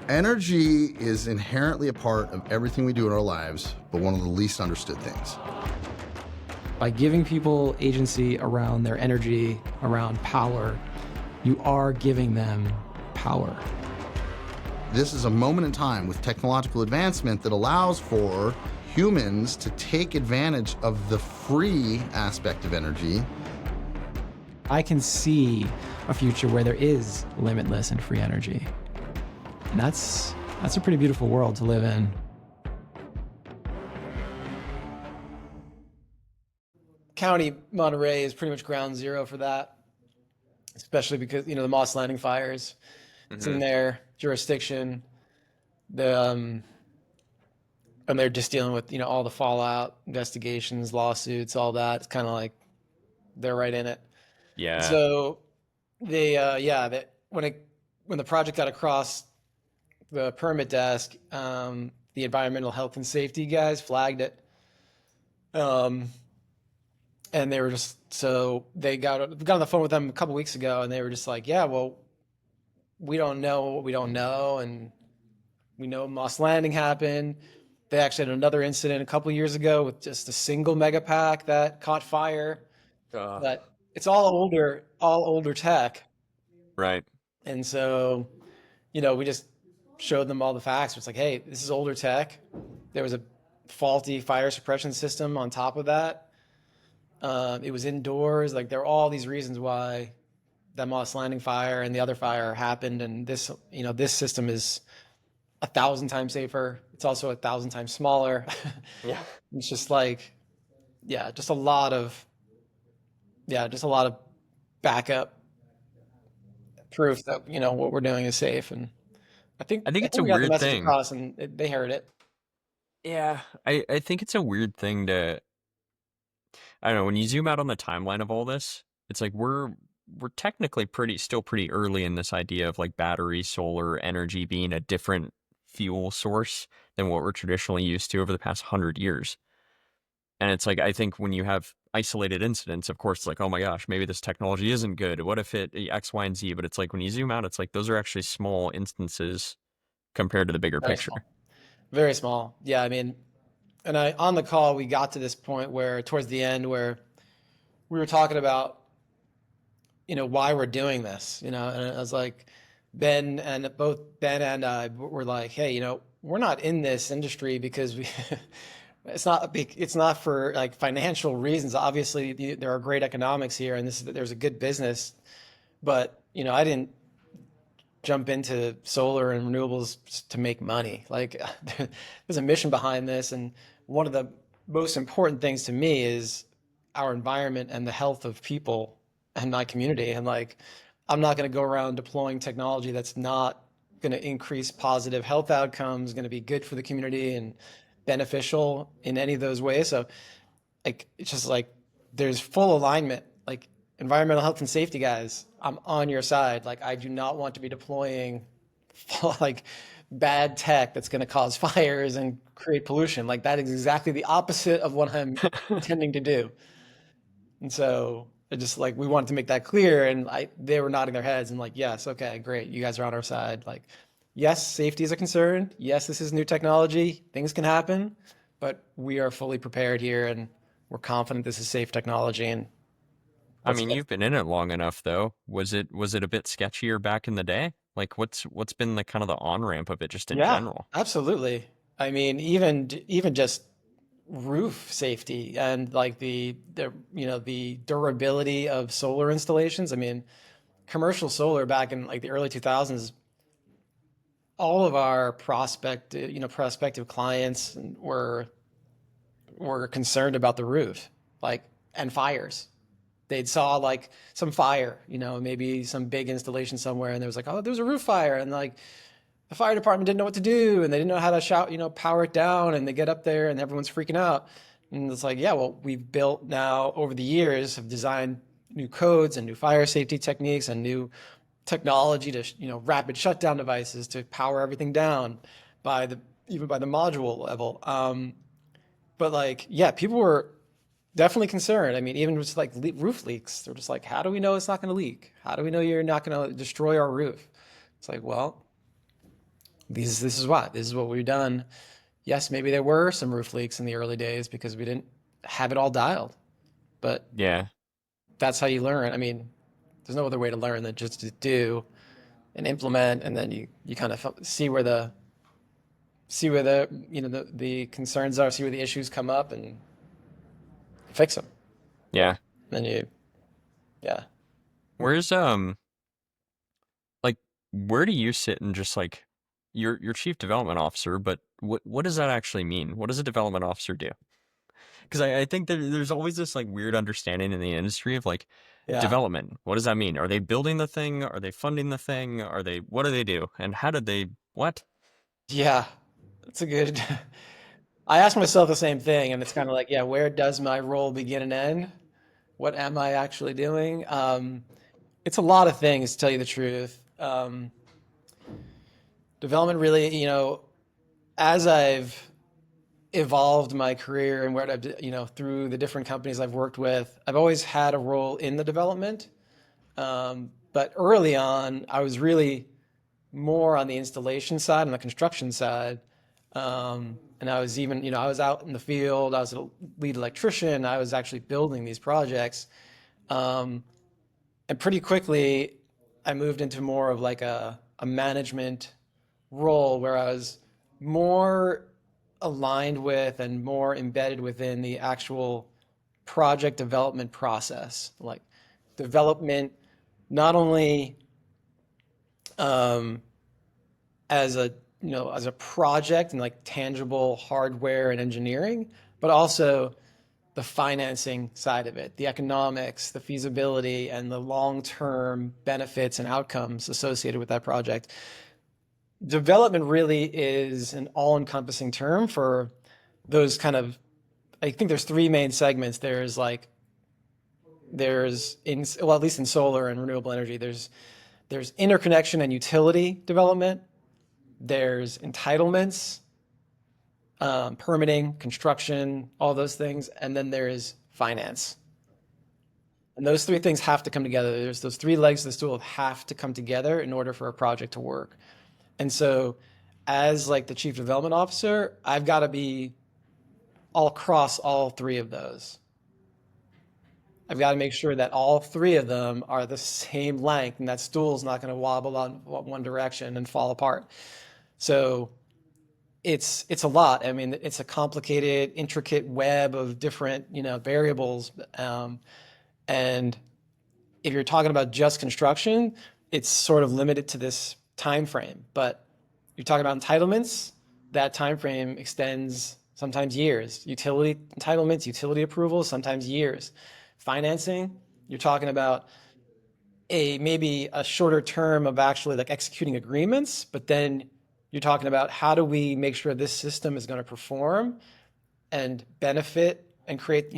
Energy is inherently a part of everything we do in our lives, but one of the least understood things. By giving people agency around their energy, around power, you are giving them power. This is a moment in time with technological advancement that allows for humans to take advantage of the free aspect of energy. I can see a future where there is limitless and free energy. And that's a pretty beautiful world to live in. County Monterey is pretty much ground zero for that, especially because, the Moss Landing fires. It's in their jurisdiction. And they're just dealing with, all the fallout, investigations, lawsuits, all that. It's kind of like they're right in it. Yeah. So when the project got across the permit desk, the environmental health and safety guys flagged it. And they were they got on the phone with them a couple weeks ago, and they were just like, yeah, well, we don't know what we don't know, and we know Moss Landing happened. They actually had another incident a couple years ago with just a single megapack that caught fire. But it's all older tech. Right. And so, we just showed them all the facts. It's like, hey, this is older tech. There was a faulty fire suppression system on top of that. It was indoors. Like, there are all these reasons why that Moss Landing fire and the other fire happened. And this system is 1,000 times safer. It's also 1,000 times smaller. Yeah. It's just like, just a lot of backup proof that, what we're doing is safe. And I think it's a we got the weird message thing. across, and they heard it. Yeah. I think it's a weird thing I don't know, when you zoom out on the timeline of all this, it's like we're technically still pretty early in this idea of like battery, solar energy being a different fuel source than what we're traditionally used to over the past 100 years. And it's like, I think when you have isolated incidents, of course, it's like, oh my gosh, maybe this technology isn't good. What if it X, Y, and Z? But it's like when you zoom out, it's like those are actually small instances compared to the bigger Very picture. small. Very small. Yeah, I mean, and on the call, we got to this point where towards the end where we were talking about, why we're doing this, and I was like, both Ben and I were like, hey, we're not in this industry because it's not for like financial reasons. Obviously, there are great economics here, and there's a good business, but I didn't jump into solar and renewables to make money. Like, there's a mission behind this, and one of the most important things to me is our environment and the health of people and my community. And like, I'm not going to go around deploying technology that's not going to increase positive health outcomes, going to be good for the community and beneficial in any of those ways. So like, it's just like, there's full alignment. Like, environmental health and safety guys, I'm on your side. Like, I do not want to be deploying like bad tech that's going to cause fires and create pollution. Like, that is exactly the opposite of what I'm intending to do. And so it just like, we wanted to make that clear, and they were nodding their heads and like, yes, okay, great. You guys are on our side. Like, yes, safety is a concern. Yes, this is new technology. Things can happen, but we are fully prepared here, and we're confident this is safe technology. And I mean, you've been in it long enough, though. Was it a bit sketchier back in the day? Like, what's been the kind of the on-ramp of it just in general? Absolutely. I mean, even just roof safety and like the durability of solar installations. I mean, commercial solar back in like the early 2000s, all of our prospective clients were concerned about the roof, like, and fires. They'd saw like some fire, maybe some big installation somewhere, and there was like, oh, there was a roof fire, and like the fire department didn't know what to do, and they didn't know how to power it down, and they get up there and everyone's freaking out. And it's like, yeah, well, we've built now over the years, have designed new codes and new fire safety techniques and new technology to, rapid shutdown devices to power everything down even by the module level. But like, yeah, people were definitely concerned. I mean, even just like roof leaks, they're just like, how do we know it's not going to leak? How do we know you're not going to destroy our roof? It's like, well, this is what we've done. Yes, maybe there were some roof leaks in the early days because we didn't have it all dialed, but Yeah. that's how you learn. I mean, there's no other way to learn than just to do and implement, and then you kind of see where the the concerns are, see where the issues come up, and fix them. Yeah. Then you, yeah, Where's like where do you sit in just like your chief development officer, but what does that actually mean? What does a development officer do? Because I think there's always this like weird understanding in the industry of like yeah, development. What does that mean? Are they building the thing? Are they funding the thing? Are they, what do they do? And how did they, what? yeah. That's a good. I ask myself the same thing, and it's kind of like, yeah, where does my role begin and end? What am I actually doing? It's a lot of things, to tell you the truth. Development really, as I've evolved my career and where I've, through the different companies I've worked with, I've always had a role in the development. But early on, I was really more on the installation side and the construction side. And I was even, I was out in the field, I was a lead electrician, I was actually building these projects. Um, and pretty quickly, I moved into more of like a management role where I was more aligned with and more embedded within the actual project development process, like development, not only um, as a as a project and like tangible hardware and engineering, but also the financing side of it, the economics, the feasibility, and the long-term benefits and outcomes associated with that project. Development really is an all-encompassing term for those kind of, I think there's three main segments. There's in, well, at least in solar and renewable energy, there's interconnection and utility development. There's entitlements, permitting, construction, all those things, and then there is finance. And those three things have to come together. There's those three legs of the stool have to come together in order for a project to work. And so, as like the chief development officer, I've got to be all across all three of those. I've got to make sure that all three of them are the same length, and that stool's not going to wobble on one direction and fall apart. So it's a lot. I mean, it's a complicated, intricate web of different, variables. And if you're talking about just construction, it's sort of limited to this time frame. But you're talking about entitlements, that time frame extends sometimes years. Utility entitlements, utility approvals, sometimes years. Financing, you're talking about a maybe a shorter term of actually like executing agreements, but then you're talking about how do we make sure this system is going to perform and benefit and create,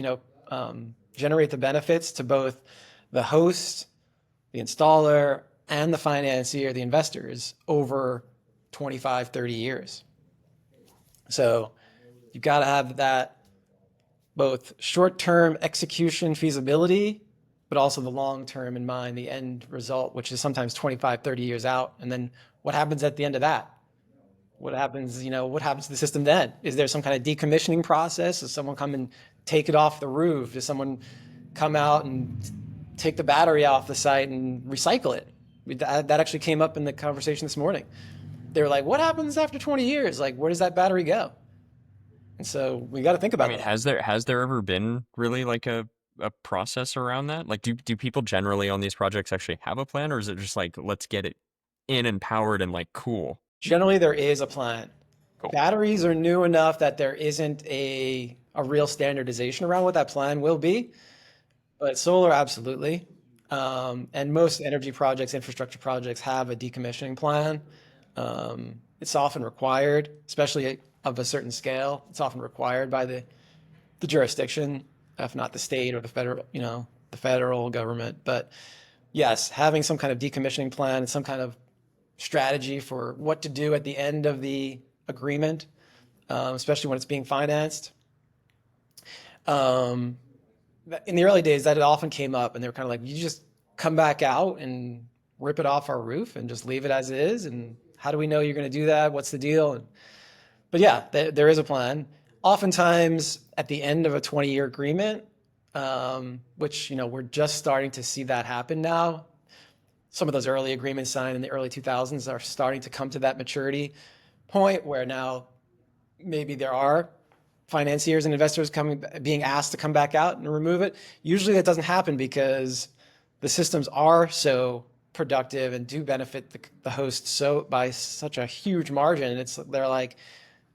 generate the benefits to both the host, the installer, and the financier, the investors over 25, 30 years. So you've got to have that both short-term execution feasibility, but also the long-term in mind, the end result, which is sometimes 25, 30 years out. And then what happens at the end of that? What happens, what happens to the system then? Is there some kind of decommissioning process? Does someone come and take it off the roof? Does someone come out and take the battery off the site and recycle it? That actually came up in the conversation this morning. They were like, what happens after 20 years? Like, where does that battery go? And so we got to think I about mean, that. has there ever been really like a process around that? Like, do people generally on these projects actually have a plan, or is it just like, let's get it in and powered and like cool? Generally, there is a plan. Cool. Batteries are new enough that there isn't a real standardization around what that plan will be, but solar, absolutely. And most energy projects, infrastructure projects have a decommissioning plan. It's often required, especially of a certain scale. It's often required by the jurisdiction, if not the state or the federal, the federal government. But yes, having some kind of decommissioning plan and some kind of strategy for what to do at the end of the agreement, especially when it's being financed. Um, in the early days, that it often came up, and they were kind of like, "You just come back out and rip it off our roof and just leave it as it is, and how do we know you're going to do that? What's the deal? But yeah, there is a plan. Oftentimes, at the end of a 20-year agreement, which we're just starting to see that happen now. Some of those early agreements signed in the early 2000s are starting to come to that maturity point where now maybe there are financiers and investors being asked to come back out and remove it. Usually that doesn't happen because the systems are so productive and do benefit the host so by such a huge margin. They're like,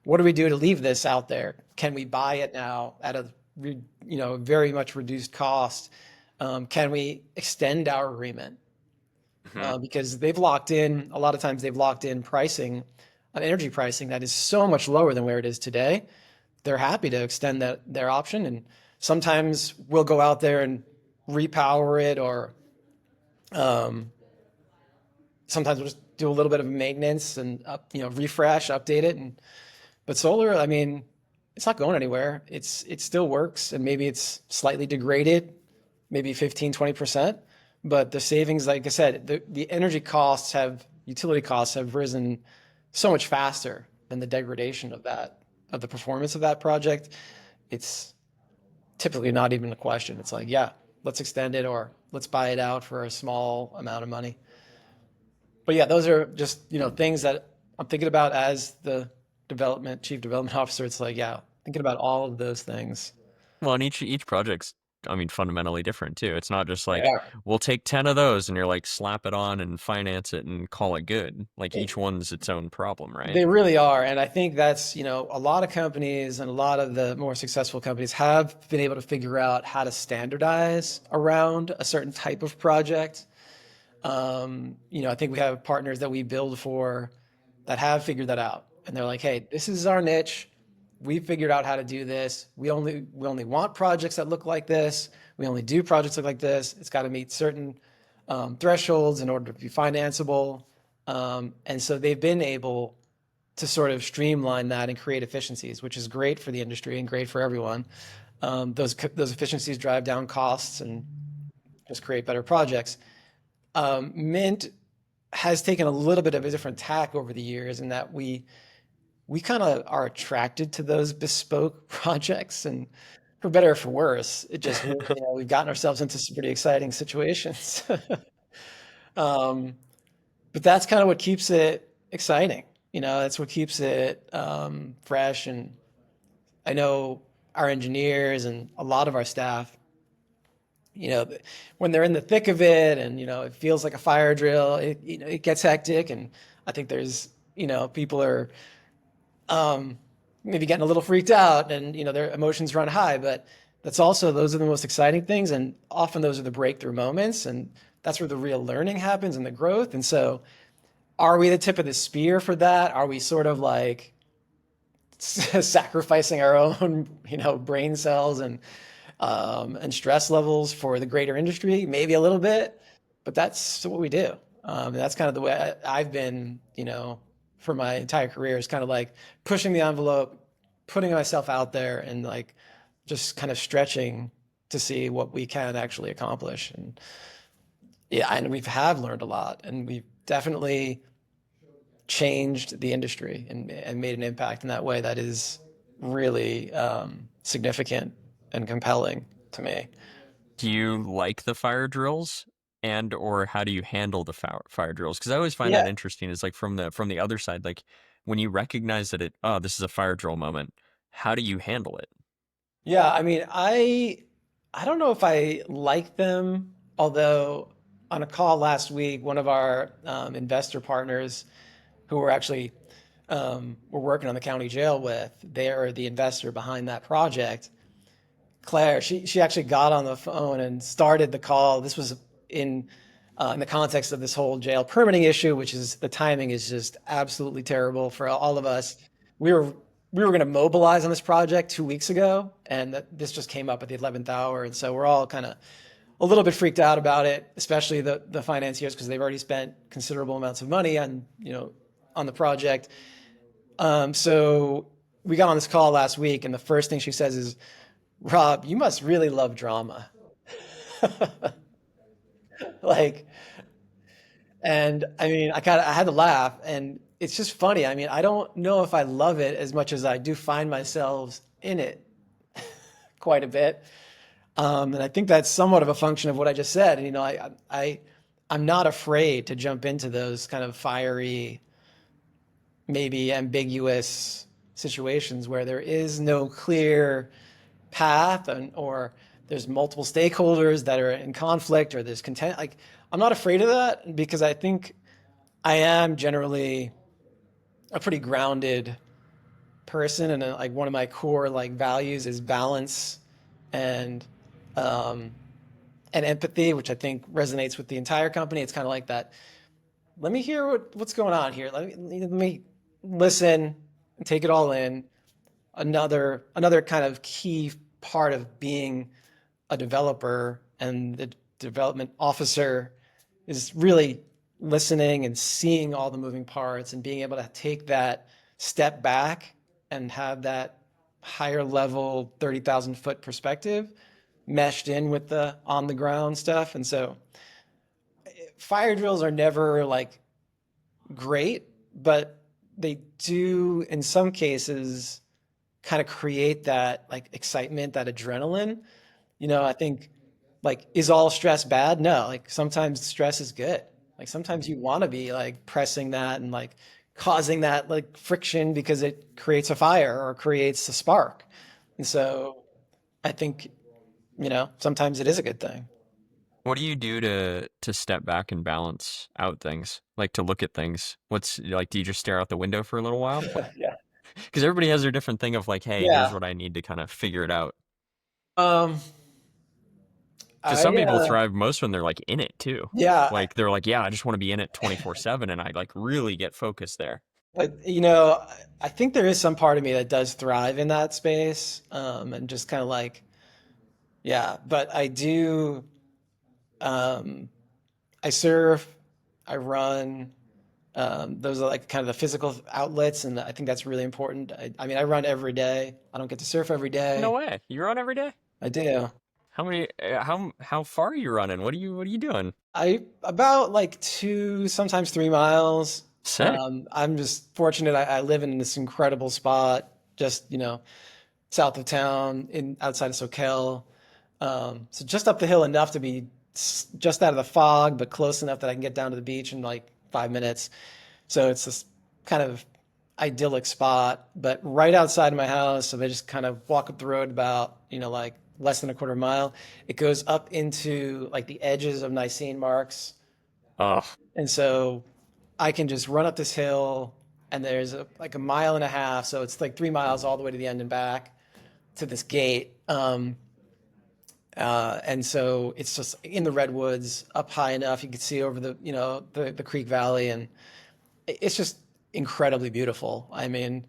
what do we do to leave this out there? Can we buy it now at a very much reduced cost? Can we extend our agreement? Mhm. Because a lot of times they've locked in pricing, energy pricing that is so much lower than where it is today. They're happy to extend their option, and sometimes we'll go out there and repower it, or um, sometimes we'll just do a little bit of maintenance and refresh, update it. But solar, I mean, it's not going anywhere. It still works, and maybe it's slightly degraded, maybe 15-20%. But the savings, like I said, the utility costs have risen so much faster than the degradation of the performance of that project. It's typically not even a question. It's like, yeah, let's extend it or let's buy it out for a small amount of money. But yeah, those are just, things that I'm thinking about as the chief development officer. It's like, yeah, thinking about all of those things. Well, and each project's, I mean, fundamentally different too. It's not just like Yeah. we'll take 10 of those and you're like slap it on and finance it and call it good. Like each one's its own problem, right? They really are. And I think that's, a lot of companies and a lot of the more successful companies have been able to figure out how to standardize around a certain type of project. I think we have partners that we build for that have figured that out. And they're like, hey, this is our niche. We figured out how to do this. We only want projects that look like this. We only do projects that look like this. It's got to meet certain thresholds in order to be financeable. And so they've been able to sort of streamline that and create efficiencies, which is great for the industry and great for everyone. Those efficiencies drive down costs and just create better projects. MYNT has taken a little bit of a different tack over the years in that we kind of are attracted to those bespoke projects, and for better or for worse, it just we've gotten ourselves into some pretty exciting situations. um, but that's kind of what keeps it exciting. That's what keeps it fresh. And I know our engineers and a lot of our staff, when they're in the thick of it, and it feels like a fire drill, it gets hectic, and I think there's people are um, maybe getting a little freaked out, and their emotions run high. But those are the most exciting things, and often those are the breakthrough moments, and that's where the real learning happens and the growth. And so, are we the tip of the spear for that? Are we sort of like sacrificing our own, brain cells and stress levels for the greater industry? Maybe a little bit, but that's what we do. That's kind of the way I've been, for my entire career, is kind of like pushing the envelope, putting myself out there, and like just kind of stretching to see what we can actually accomplish. And yeah, and have learned a lot, and we've definitely changed the industry and made an impact in that way that is really significant and compelling to me. Do you like the fire drills, and or how do you handle the fire drills? Because I always find that Yeah, interesting. Is like from the other side, like when you recognize that this is a fire drill moment, how do you handle it? yeah. I mean, I don't know if I like them, although on a call last week, one of our investor partners, who we're working on the county jail with, they're the investor behind that project. Claire, she actually got on the phone and started the call. This was in the context of this whole jail permitting issue, which is the timing is just absolutely terrible for all of us. We were we were going to mobilize on this project 2 weeks ago, and this just came up at the 11th hour, and so we're all kind of a little bit freaked out about it, especially the financiers, because they've already spent considerable amounts of money on the project. So we got on this call last week, and the first thing she says is, "Rob, you must really love drama." Like, and I mean, I had to laugh, and it's just funny. I mean, I don't know if I love it as much as I do find myself in it quite a bit. And I think that's somewhat of a function of what I just said. You know, I'm not afraid to jump into those kind of fiery, maybe ambiguous situations where there is no clear path, or there's multiple stakeholders that are in conflict, or there's content. Like, I'm not afraid of that because I think I am generally a pretty grounded person, and like one of my core like values is balance and um, and empathy, which I think resonates with the entire company. It's kind of like that. Let me hear what's going on here. Let me listen and take it all in. Another kind of key part of being a developer and the development officer is really listening and seeing all the moving parts and being able to take that step back and have that higher level 30,000 foot perspective meshed in with the on the ground stuff. And so fire drills are never like great, but they do in some cases kind of create that like excitement, that adrenaline. You know, I think like, is all stress bad? No, like sometimes stress is good. Like sometimes you want to be like pressing that and like causing that like friction because it creates a fire or creates a spark. And so I think, you know, sometimes it is a good thing. What do you do to step back and balance out things? Like to look at things? What's like, do you just stare out the window for a little while? Yeah. Because everybody has their different thing of like, hey, here's Yeah. what I need to kind of figure it out. Um, Because I, some people thrive most when they're like in it too. yeah, Like they're like, yeah, I just want to be in it 24/7 and I like really get focused there. but you know, I think there is some part of me that does thrive in that space, and just kind of like, yeah, but I do, um, I surf, I run. Those are like kind of the physical outlets, and I think that's really important. I mean, I run every day. I don't get to surf every No day. way. You run every day? I do. How many how far are you running? What are you doing? I about like 2, sometimes 3 miles. Sick. I'm just fortunate. I live in this incredible spot, just, you know, south of town, in outside of Soquel. So just up the hill enough to be just out of the fog, but close enough that I can get down to the beach in like 5 minutes. So it's this kind of idyllic spot, but right outside of my house. So I just kind of walk up the road about, you know, like less than a quarter mile. It goes up into like the edges of Nicene marks. Oh, And so I can just run up this hill, and there's like a mile and a half. So it's like 3 miles all the way to the end and back to this gate. And so it's just in the redwoods, up high enough you can see over the, you know, the creek valley, and it's just incredibly beautiful. I mean,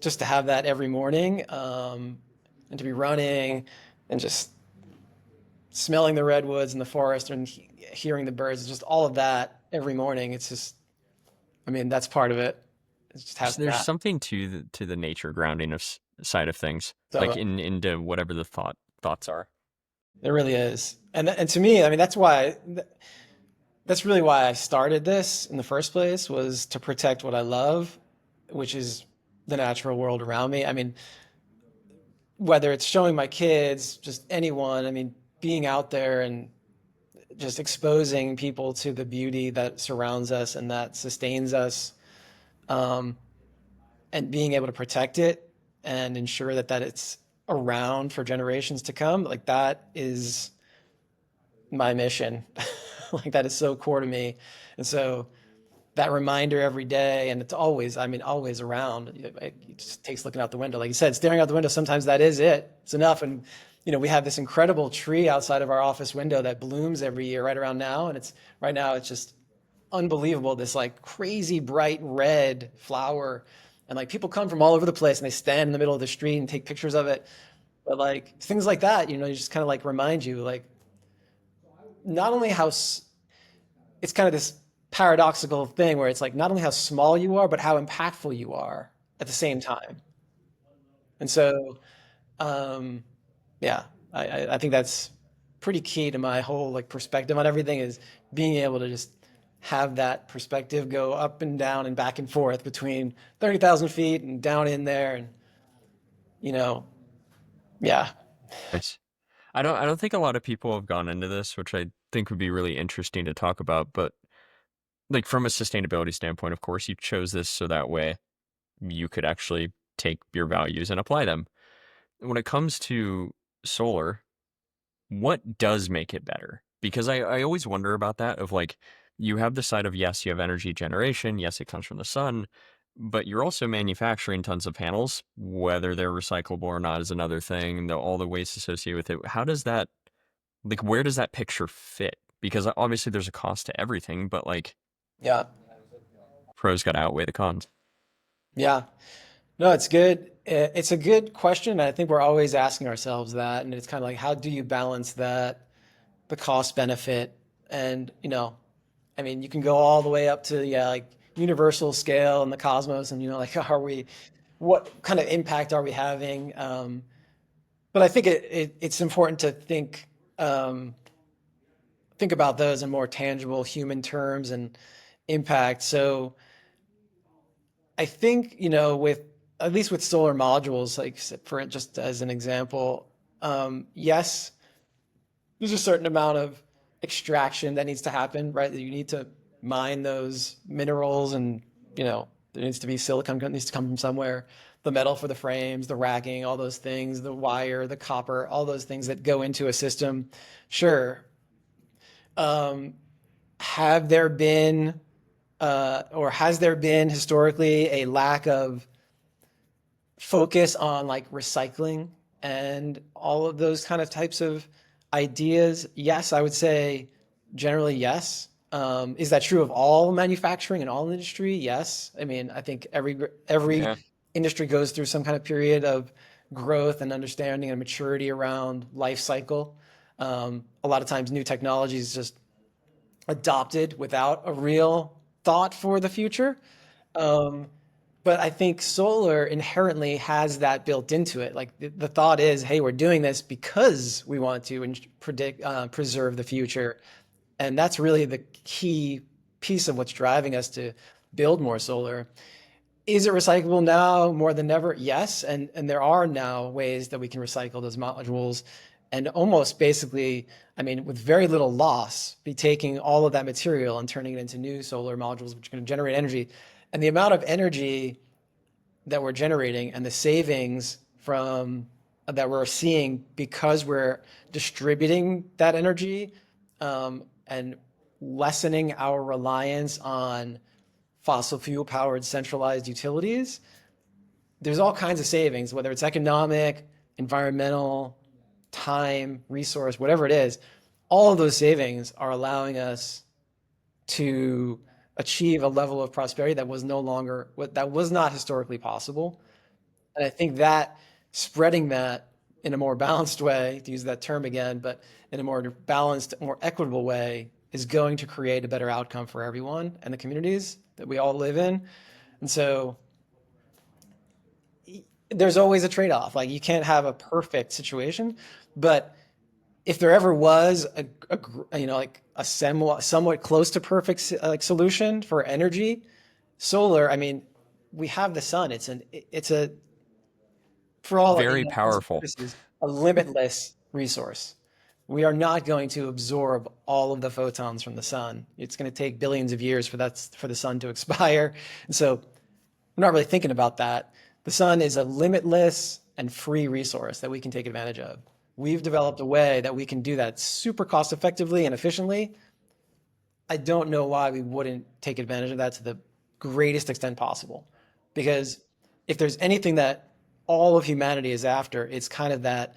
just to have that every morning, and to be running and just smelling the redwoods and the forest and hearing the birds, just all of that every morning. It's just, I mean, that's part of it. It's just having there's that. something to the nature grounding of side of things, like So in into whatever the thoughts are. there really is. And to me, I mean, that's really why I started this in the first place, was to protect what I love, which is the natural world around me. I mean, whether it's showing my kids, just anyone, I mean, being out there and just exposing people to the beauty that surrounds us and that sustains us, um, and being able to protect it and ensure that it's around for generations to come, like that is my mission. Like that is so core to me. And so that reminder every day, and it's always, I mean, always around. It just takes looking out the window. Like you said, staring out the window, sometimes that is it. It's enough. And, you know, we have this incredible tree outside of our office window that blooms every year right around now. And it's right now, it's just unbelievable. This like crazy bright red flower. And like people come from all over the place and they stand in the middle of the street and take pictures of it. But like things like that, you know, you just kind of like remind you, like, not only how it's kind of this paradoxical thing where it's like not only how small you are, but how impactful you are at the same time. And so, um, yeah, I think that's pretty key to my whole like perspective on everything, is being able to just have that perspective go up and down and back and forth between 30,000 feet and down in there. And, you know, yeah. Nice. I don't think a lot of people have gone into this, which I think would be really interesting to talk about. But like from a sustainability standpoint, of course, you chose this so that way you could actually take your values and apply them. When it comes to solar, what does make it better? Because I always wonder about that of like, you have the side of, yes, you have energy generation. Yes, it comes from the sun, but you're also manufacturing tons of panels, whether they're recyclable or not is another thing, all the waste associated with it. How does that, like, where does that picture fit? Because obviously there's a cost to everything, but like, Yeah. pros got to outweigh the cons. Yeah. No, it's good. It's a good question. I think we're always asking ourselves that. And it's kind of like, how do you balance that, the cost benefit? And, I mean, you can go all the way up to, yeah, like universal scale and the cosmos. And, like, what kind of impact are we having? But I think it's important to think about those in more tangible human terms and impact. So I think, with at least with solar modules, like for just as an example, yes, there's a certain amount of extraction that needs to happen, right? That you need to mine those minerals, and there needs to be silicon that needs to come from somewhere. The metal for the frames, the racking, all those things, the wire, the copper, all those things that go into a system. Sure. Um, have there been or has there been historically a lack of focus on like recycling and all of those kind of types of ideas? Yes, I would say generally yes. Is that true of all manufacturing and all industry? Yes. I mean, I think every Yeah. industry goes through some kind of period of growth and understanding and maturity around life cycle. A lot of times, new technology is just adopted without a real thought for the future. Um, but I think solar inherently has that built into it. Like the thought is, hey, we're doing this because we want to preserve the future. And that's really the key piece of what's driving us to build more solar. Is it recyclable now more than ever? Yes. And there are now ways that we can recycle those modules and almost basically, I mean, with very little loss, be taking all of that material and turning it into new solar modules, which are going to generate energy. And the amount of energy that we're generating and the savings from that we're seeing because we're distributing that energy, and lessening our reliance on fossil fuel powered centralized utilities, there's all kinds of savings, whether it's economic, environmental, time, resource, whatever it is. All of those savings are allowing us to achieve a level of prosperity that was not historically possible. And I think that spreading that in a more balanced way, to use that term again, but in a more balanced, more equitable way, is going to create a better outcome for everyone and the communities that we all live in. And so there's always a trade-off. Like you can't have a perfect situation, but if there ever was like a somewhat close to perfect like solution for energy, solar, I mean, we have the sun. It's a for all Very intents and powerful. purposes, a limitless resource. We are not going to absorb all of the photons from the sun. It's going to take billions of years for the sun to expire. And so we're not really thinking about that. The sun is a limitless and free resource that we can take advantage of. We've developed a way that we can do that super cost effectively and efficiently. I don't know why we wouldn't take advantage of that to the greatest extent possible. Because if there's anything that all of humanity is after, it's kind of that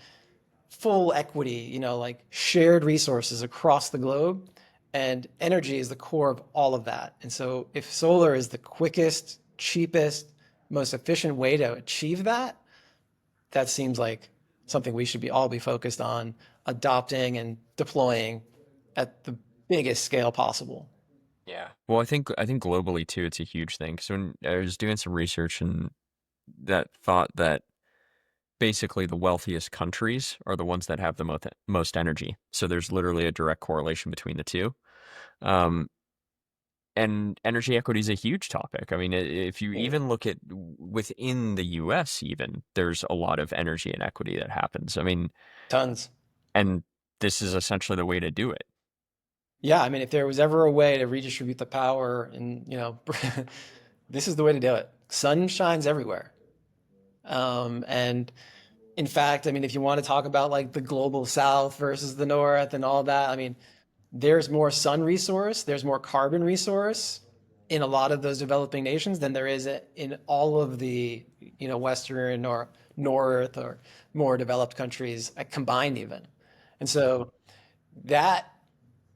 full equity, like shared resources across the globe. And energy is the core of all of that. And so if solar is the quickest, cheapest, most efficient way to achieve that, that seems like something we should all be focused on adopting and deploying at the biggest scale possible. Yeah. Well, I think globally too, it's a huge thing. So when I was doing some research and that thought that basically the wealthiest countries are the ones that have the most energy. So there's literally a direct correlation between the two. Um, and energy equity is a huge topic. I mean, if you even look at within the US, even there's a lot of energy inequity that happens. I mean, Tons. and this is essentially the way to do it. Yeah, I mean, if there was ever a way to redistribute the power and, this is the way to do it. Sun shines everywhere. And in fact, I mean, if you want to talk about like the global south versus the north and all that, I mean, there's more sun resource, there's more carbon resource in a lot of those developing nations than there is in all of the, Western or North or more developed countries combined even. And so that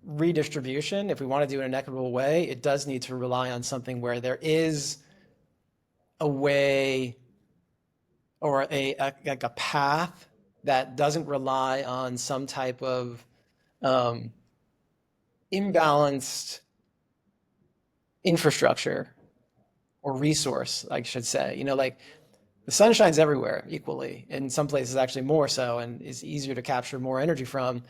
redistribution, if we want to do it in an equitable way, it does need to rely on something where there is a way or like a path that doesn't rely on some type of um, imbalanced infrastructure or resource, I should say. Like the sun shines everywhere equally, in some places actually more so, and is easier to capture more energy from.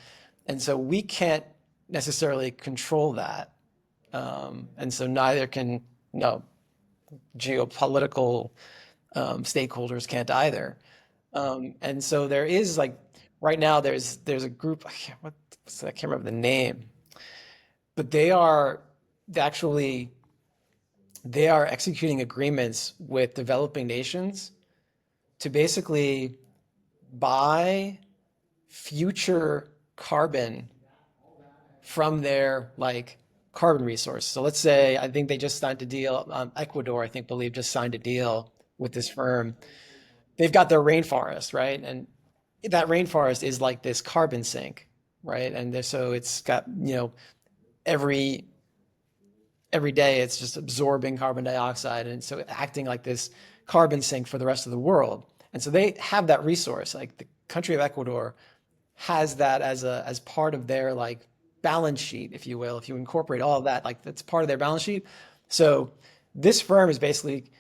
And so we can't necessarily control that. And so neither can, geopolitical stakeholders can't either. And so there is like right now there's a group I can't remember the name, but actually they are executing agreements with developing nations to basically buy future carbon from their like carbon resource. So let's say I think they just signed a deal. Ecuador, I think, just signed a deal with this firm. They've got their rainforest, right? And that rainforest is like this carbon sink, right? And so it's got, every day it's just absorbing carbon dioxide, and so acting like this carbon sink for the rest of the world. And so they have that resource. Like the country of Ecuador has that as part of their like balance sheet, if you will. If you incorporate all of that, like that's part of their balance sheet. So this firm is basically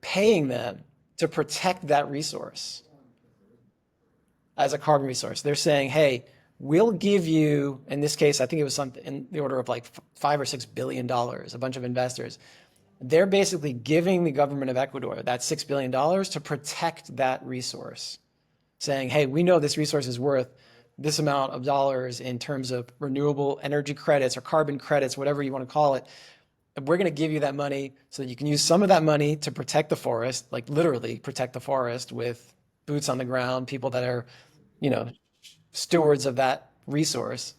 paying them to protect that resource as a carbon resource. They're saying, hey, we'll give you, in this case, I think it was something in the order of like $5 or $6 billion, a bunch of investors. They're basically giving the government of Ecuador that $6 billion to protect that resource, saying, hey, we know this resource is worth this amount of dollars in terms of renewable energy credits or carbon credits, whatever you want to call it. And we're going to give you that money so that you can use some of that money to protect the forest, like literally protect the forest with boots on the ground, people that are, stewards of that resource.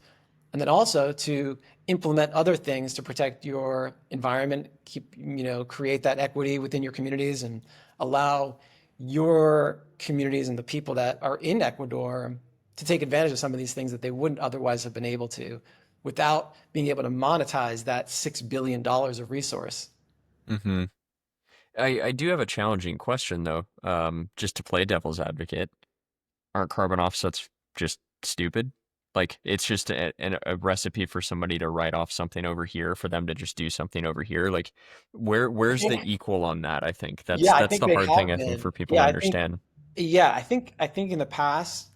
And then also to implement other things to protect your environment, create that equity within your communities and allow your communities and the people that are in Ecuador to take advantage of some of these things that they wouldn't otherwise have been able to without being able to monetize that $6 billion of resource. Hmm. I do have a challenging question though, just to play devil's advocate. Aren't carbon offsets just stupid? Like it's just a recipe for somebody to write off something over here for them to just do something over here. Like I where's the think, equal on that? I think yeah, I that's think the they hard thing have I think been. for people to Yeah, I think, understand. yeah, I think in the past,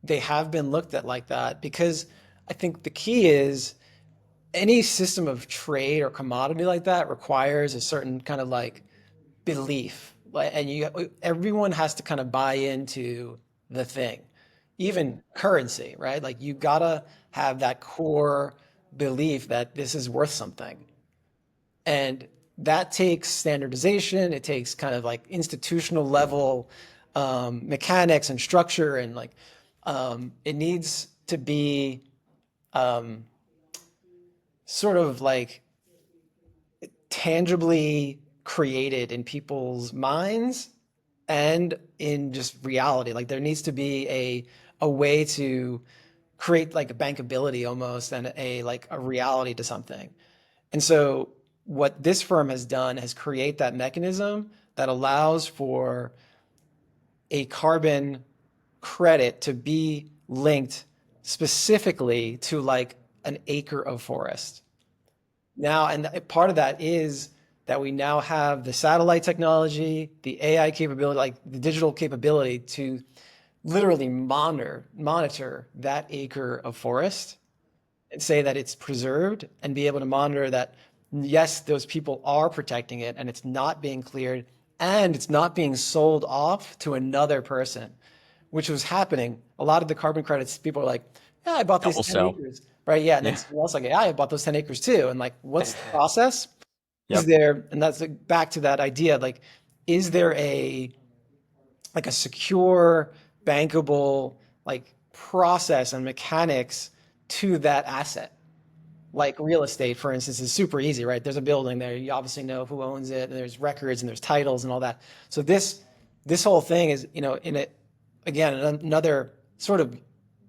they have been looked at like that because I think the key is any system of trade or commodity like that requires a certain kind of like belief. Like, and everyone has to kind of buy into the thing, even currency, right? Like you gotta have that core belief that this is worth something. And that takes standardization. It takes kind of like institutional level mechanics and structure, and like it needs to be um, sort of like tangibly created in people's minds and in just reality. Like there needs to be a way to create like a bankability almost and a like a reality to something. And so what this firm has done is create that mechanism that allows for a carbon credit to be linked specifically to like an acre of forest. Now, and part of that is that we now have the satellite technology, the AI capability, like the digital capability to literally monitor that acre of forest and say that it's preserved and be able to monitor that yes, those people are protecting it and it's not being cleared and it's not being sold off to another person, which was happening. A lot of the carbon credits, people are like, yeah, I bought these Double 10 sell. acres, right? Yeah. And then Yeah. someone else like, yeah, I bought those 10 acres too. And like, what's the process? Is Yep. there, and that's like back to that idea, like, is there a secure, bankable, like process and mechanics to that asset? Like real estate, for instance, is super easy, right? There's a building there. You obviously know who owns it, and there's records and there's titles and all that. So this whole thing is, in it, again, another sort of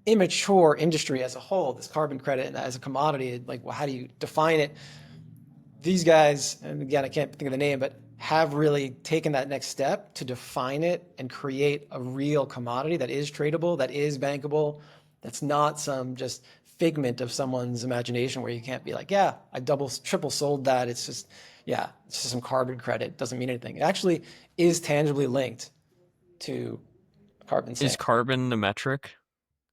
immature industry as a whole, this carbon credit as a commodity, like, well, how do you define it? These guys, and again, I can't think of the name, but have really taken that next step to define it and create a real commodity that is tradable, that is bankable, that's not some just figment of someone's imagination where you can't be like, yeah, I double, triple sold that. It's just, yeah, it's just some carbon credit. It doesn't mean anything. It actually is tangibly linked to carbon Is sink. carbon the metric?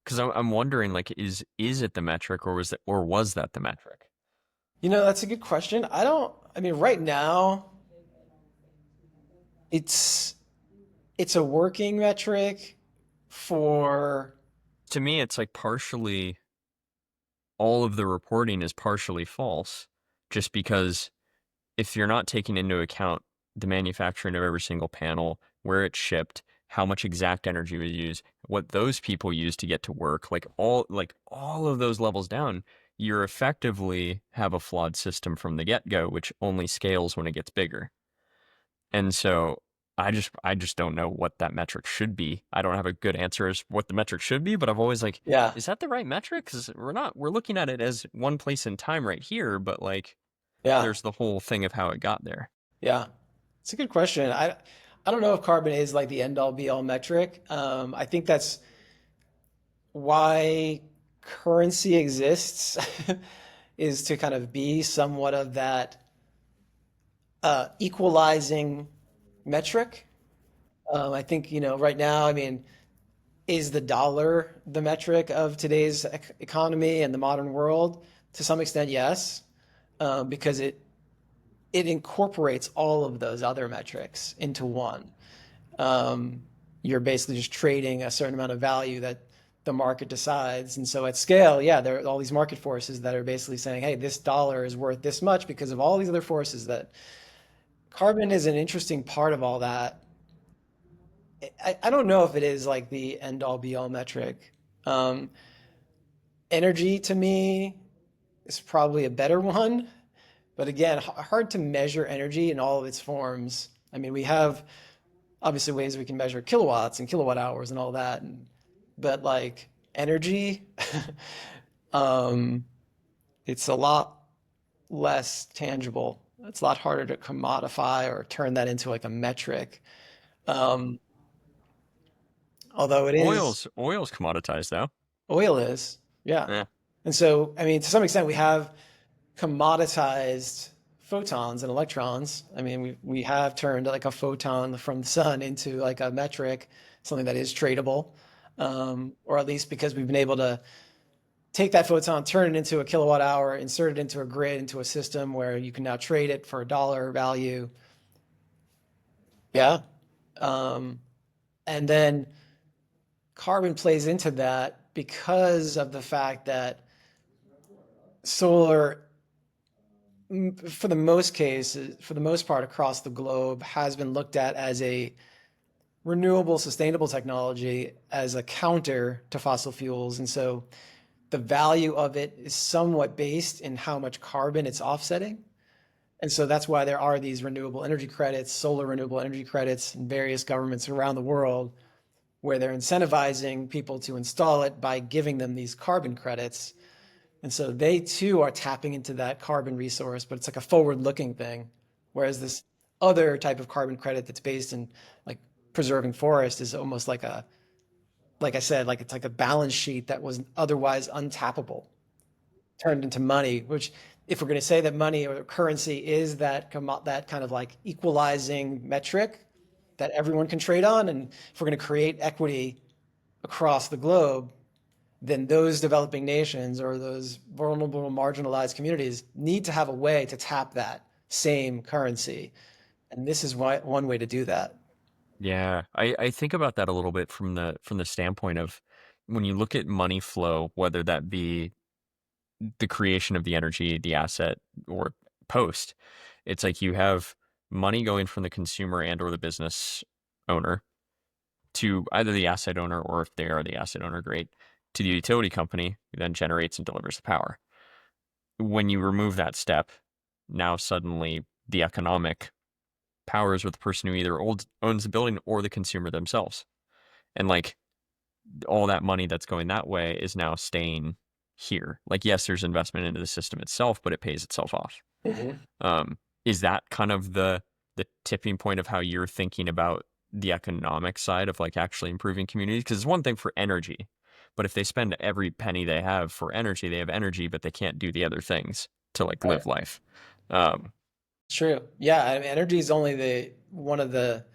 Because I'm wondering, like, is it the metric, or was that the metric? That's a good question. I mean, right now, it's it's a working metric for, To me, it's like partially all of the reporting is partially false, just because if you're not taking into account the manufacturing of every single panel, where it's shipped, how much exact energy was used, what those people use to get to work, like all of those levels down, you're effectively have a flawed system from the get-go, which only scales when it gets bigger. And so I just don't know what that metric should be. I don't have a good answer as what the metric should be, but I've always like, yeah, is that the right metric? Because we're looking at it as one place in time right here, but like yeah, there's the whole thing of how it got there. yeah. It's a good question. I don't know if carbon is like the end all be all metric. I think that's why currency exists is to kind of be somewhat of that equalizing metric. I think, right now, I mean, is the dollar the metric of today's economy and the modern world? To some extent, yes, because it incorporates all of those other metrics into one. Um, you're basically just trading a certain amount of value that the market decides. And so at scale, yeah, there are all these market forces that are basically saying, hey, this dollar is worth this much because of all these other forces that carbon is an interesting part of all that. I don't know if it is like the end all be all metric. Um, Energy to me is probably a better one. But again, hard to measure energy in all of its forms. I mean, we have obviously ways we can measure kilowatts and kilowatt hours and all that, but like energy, um, it's a lot less tangible. It's a lot harder to commodify or turn that into like a metric. Um, Although it is, Oil's commoditized though. oil is, yeah. Yeah. And so, I mean, to some extent, we have commoditized photons and electrons. I mean, we have turned like a photon from the sun into like a metric, something that is tradable, or at least because we've been able to take that photon, turn it into a kilowatt hour, insert it into a grid, into a system where you can now trade it for a dollar value. Yeah. Um, and then carbon plays into that because of the fact that solar for the most cases, for the most part across the globe, has been looked at as a renewable, sustainable technology as a counter to fossil fuels. And so the value of it is somewhat based in how much carbon it's offsetting. And so that's why there are these renewable energy credits, solar renewable energy credits in various governments around the world where they're incentivizing people to install it by giving them these carbon credits. And so they too are tapping into that carbon resource, but it's like a forward-looking thing. Whereas this other type of carbon credit that's based in like preserving forest is almost like I said, like it's like a balance sheet that was otherwise untappable, turned into money, which if we're going to say that money or currency is that kind of like equalizing metric that everyone can trade on, and if we're going to create equity across the globe, then those developing nations or those vulnerable, marginalized communities need to have a way to tap that same currency. And this is one way to do that. Yeah, I think about that a little bit from the standpoint of when you look at money flow, whether that be the creation of the energy, the asset, or post, it's like you have money going from the consumer and or the business owner to either the asset owner, or if they are the asset owner, great, to the utility company who then generates and delivers the power. When you remove that step, now suddenly the economic power is with the person who either owns the building or the consumer themselves. And like all that money that's going that way is now staying here. Like, yes, there's investment into the system itself, but it pays itself off. Mhm. Is that kind of the tipping point of how you're thinking about the economic side of like actually improving communities? Because it's one thing for energy, but if they spend every penny they have for energy, they have energy, but they can't do the other things to like Right. live life. Um, True. Yeah. I mean, energy is only one of the,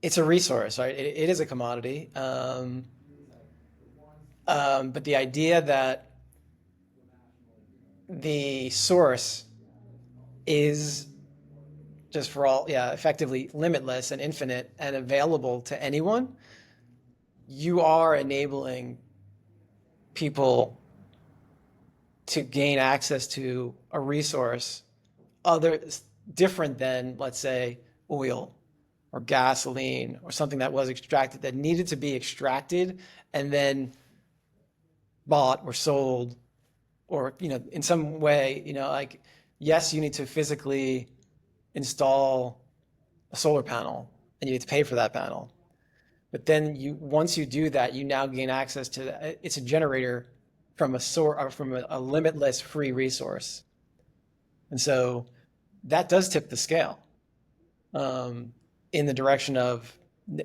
it's a resource, right? It is a commodity. But the idea that the source is just for all, yeah, effectively limitless and infinite and available to anyone, you are enabling people to gain access to a resource other different than, let's say, oil or gasoline or something that was extracted that needed to be extracted and then bought or sold or in some way, like yes, you need to physically install a solar panel and you need to pay for that panel. But then once you do that, you now gain access to it's a generator from a source or from a limitless free resource. And so that does tip the scale um, in the direction of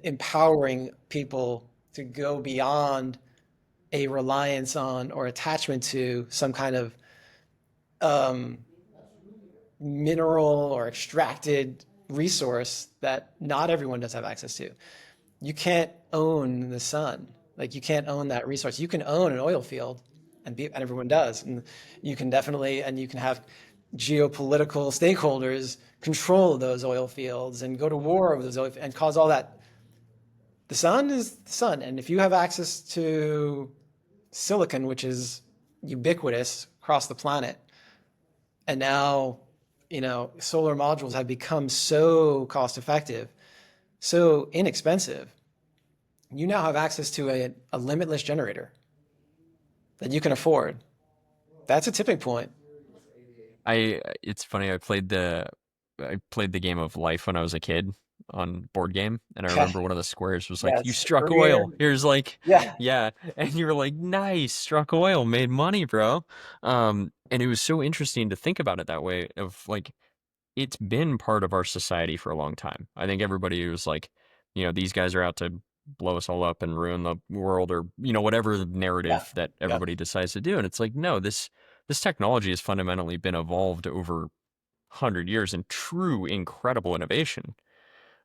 empowering people to go beyond a reliance on or attachment to some kind of um, mineral or extracted resource that not everyone does have access to. You can't own the sun. Like you can't own that resource. You can own an oil field, and everyone does. And you can definitely, and you can have geopolitical stakeholders control those oil fields and go to war with those oil and cause all that. The sun is the sun, and if you have access to silicon, which is ubiquitous across the planet, and now solar modules have become so cost effective, so inexpensive, you now have access to a limitless generator that you can afford. That's a tipping point. it's funny. I played the game of life when I was a kid on board game, and I remember one of the squares was like, "You Yes, struck career. oil." Here's like, Yeah, yeah, and you were like, "Nice, struck oil, made money, bro." And it was so interesting to think about it that way. Of like, it's been part of our society for a long time. I think everybody was like, these guys are out to blow us all up and ruin the world, or whatever the yeah, narrative that yeah. everybody decides to do. And it's like, no, this technology has fundamentally been evolved over 100 years in true incredible innovation.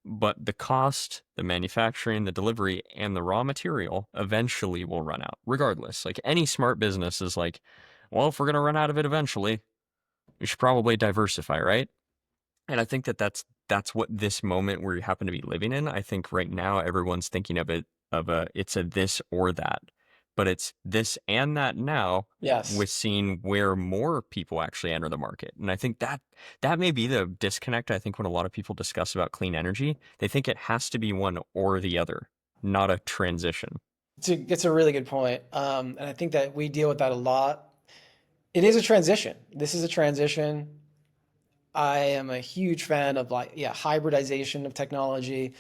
But the cost, the manufacturing, the delivery, and the raw material eventually will run out, regardless. Like any smart business is like, well, if we're going to run out of it eventually, we should probably diversify, right? And I think that's what this moment we happen to be living in. I think right now everyone's thinking of it of a it's a this or that, but it's this and that now Yes. with seeing where more people actually enter the market. And I think that may be the disconnect. I think when a lot of people discuss about clean energy, they think it has to be one or the other, not a transition. It's a really good point. And I think that we deal with that a lot. It is a transition. This is a transition. I am a huge fan of like, yeah, hybridization of technology,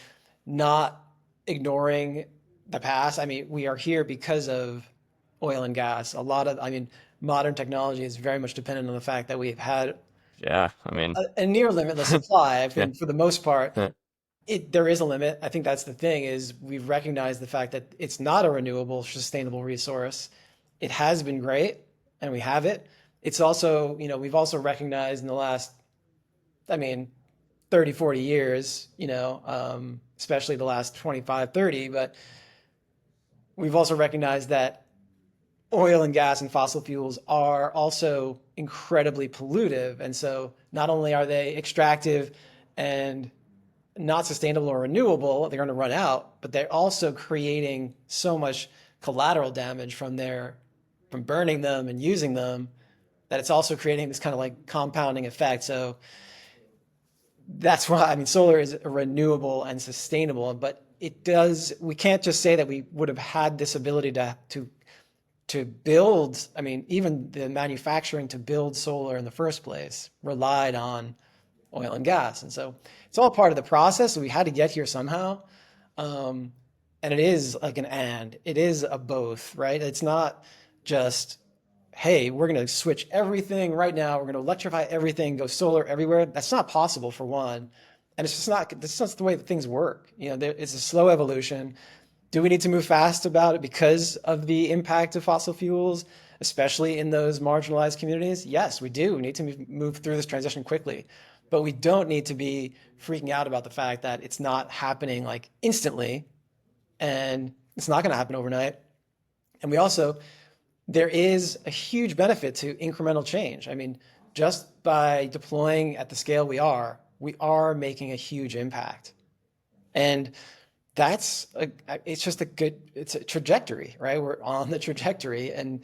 not ignoring the past. I mean, we are here because of oil and gas. I mean, modern technology is very much dependent on the fact that we've had Yeah, I mean, a near limitless supply. I yeah. think for the most part, there is a limit. I think that's the thing is we've recognized the fact that it's not a renewable, sustainable resource. It has been great, and we have it. It's also, we've also recognized in the last, I mean, 30, 40 years, especially the last 25, 30, but we've also recognized that oil and gas and fossil fuels are also incredibly pollutive. And so not only are they extractive and not sustainable or renewable, they're going to run out, but they're also creating so much collateral damage from burning them and using them, that it's also creating this kind of like compounding effect. So that's why, I mean, solar is renewable and sustainable, but we can't just say that we would have had this ability to build, I mean, even the manufacturing to build solar in the first place relied on oil and gas. And so it's all part of the process. We had to get here somehow. And it is like it is a both, right? It's not just, hey, we're going to switch everything right now. We're going to electrify everything, go solar everywhere. That's not possible, for one. And that's just the way that things work. It's a slow evolution. Do we need to move fast about it because of the impact of fossil fuels, especially in those marginalized communities? Yes, we do. We need to move through this transition quickly, but we don't need to be freaking out about the fact that it's not happening like instantly, and it's not going to happen overnight. And there is a huge benefit to incremental change. I mean, just by deploying at the scale we are making a huge impact. And it's a trajectory, right? We're on the trajectory, and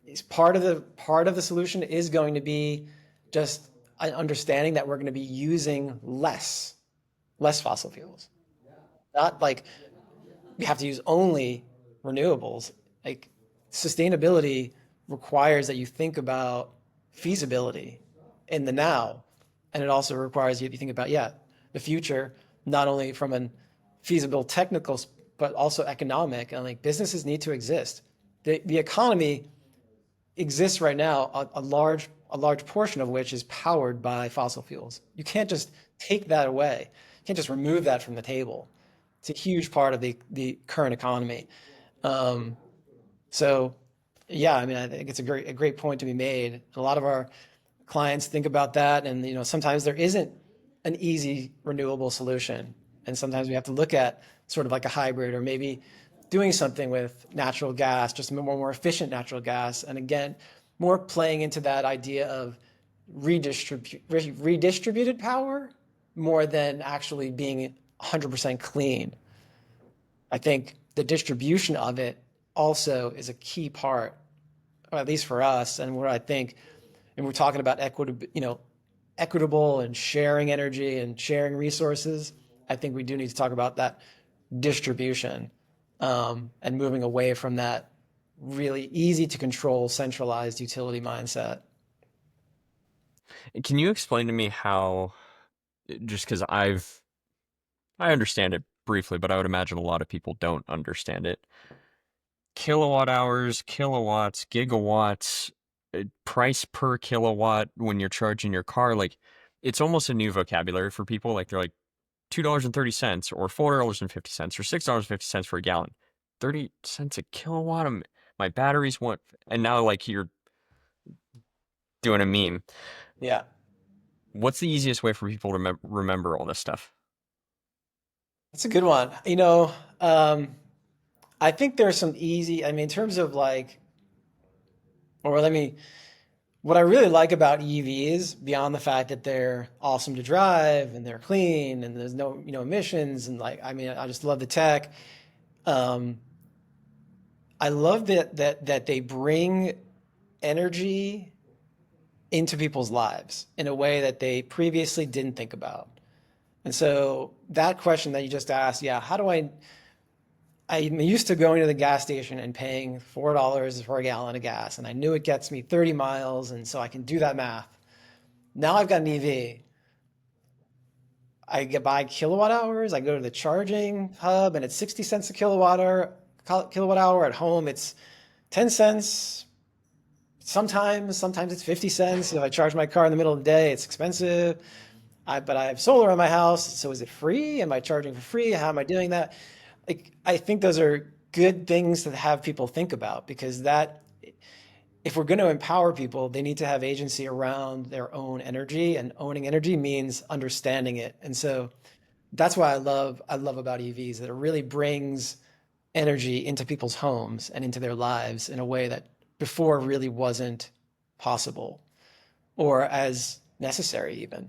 it's part of the solution is going to be just an understanding that we're going to be using less fossil fuels. Not like we have to use only renewables. Like, sustainability requires that you think about feasibility in the now, and it also requires you to think about the future, not only from an feasible technical, but also economic. And like, businesses need to exist. The economy exists right now, a large portion of which is powered by fossil fuels. You can't just take that away. You can't just remove that from the table. It's a huge part of the current economy. So yeah, I mean, I think it's a great point to be made. A lot of our clients think about that, and sometimes there isn't an easy renewable solution, and sometimes we have to look at sort of like a hybrid, or maybe doing something with natural gas, just more efficient natural gas, and again, more playing into that idea of redistributed power more than actually being 100% clean. I think the distribution of it also is a key part, or at least for us, and what I think, and we're talking about equitable and sharing energy and sharing resources. I think we do need to talk about that distribution, and moving away from that really easy to control centralized utility mindset. Can you explain to me how, just because I understand it briefly, but I would imagine a lot of people don't understand it. Kilowatt hours, kilowatts, gigawatts, price per kilowatt when you're charging your car, like, it's almost a new vocabulary for people. Like, they're like $2.30 or $4.50 or $6.50 for a gallon. 30 cents a kilowatt. My batteries want, and now like you're doing a meme. Yeah. What's the easiest way for people to remember all this stuff? That's a good one. I think there's some easy, I mean, in terms of like, or let me, what I really like about EVs, beyond the fact that they're awesome to drive and they're clean and there's no, emissions, and like, I mean, I just love the tech. Um, I love that they bring energy into people's lives in a way that they previously didn't think about. And so that question that you just asked, how do I'm used to going to the gas station and paying $4 for a gallon of gas, and I knew it gets me 30 miles, and so I can do that math. Now I've got an EV. I get buy kilowatt hours. I go to the charging hub, and it's 60 cents a kilowatt hour. At home, it's 10 cents. Sometimes it's 50 cents. If I charge my car in the middle of the day, it's expensive. But I have solar in my house, so is it free? Am I charging for free? How am I doing that? Like, I think those are good things to have people think about, because if we're going to empower people, they need to have agency around their own energy, and owning energy means understanding it. And so that's why I love about EVs, that it really brings energy into people's homes and into their lives in a way that before really wasn't possible or as necessary even.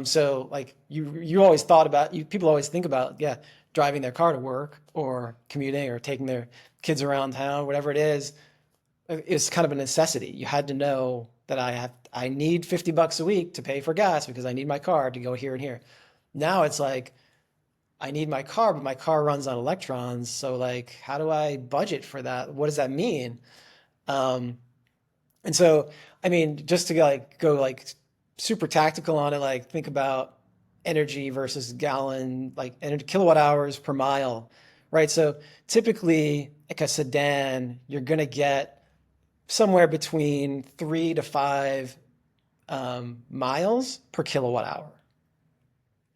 So like you always thought about people always think about driving their car to work or commuting or taking their kids around town, whatever it is kind of a necessity. You had to know that I need $50 a week to pay for gas because I need my car to go here and here. Now it's like I need my car, but my car runs on electrons. So like, how do I budget for that? What does that mean? Um, and so, I mean, just to go like super tactical on it, like think about energy versus gallon, like energy, kilowatt hours per mile, right? So typically, like a sedan, you're going to get somewhere between 3 to 5 miles per kilowatt hour.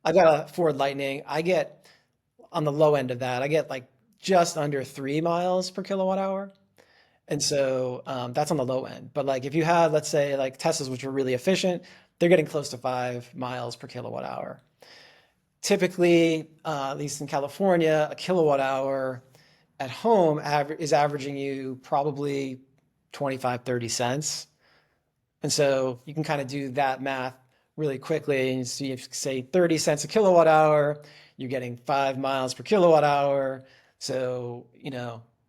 I got a Ford Lightning. I get on the low end of that. I get like just under 3 miles per kilowatt hour. And so that's on the low end. But like if you have, let's say, like Teslas, which are really efficient, they're getting close to 5 miles per kilowatt hour. Typically, at least in California, a kilowatt hour at home is averaging you probably 25, 30 cents. And so you can kind of do that math really quickly and see if say 30 cents a kilowatt hour, you're getting 5 miles per kilowatt hour. So,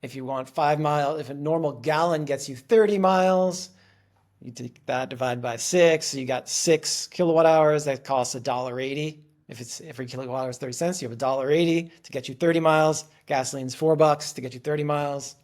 if you want 5 miles, if a normal gallon gets you 30 miles, you take that divided by 6, so you got 6 kilowatt hours. That costs $1.80. If it's every kilowatt hour is 30 cents, you have $1.80 to get you 30 miles. Gasoline's $4 to get you 30 miles.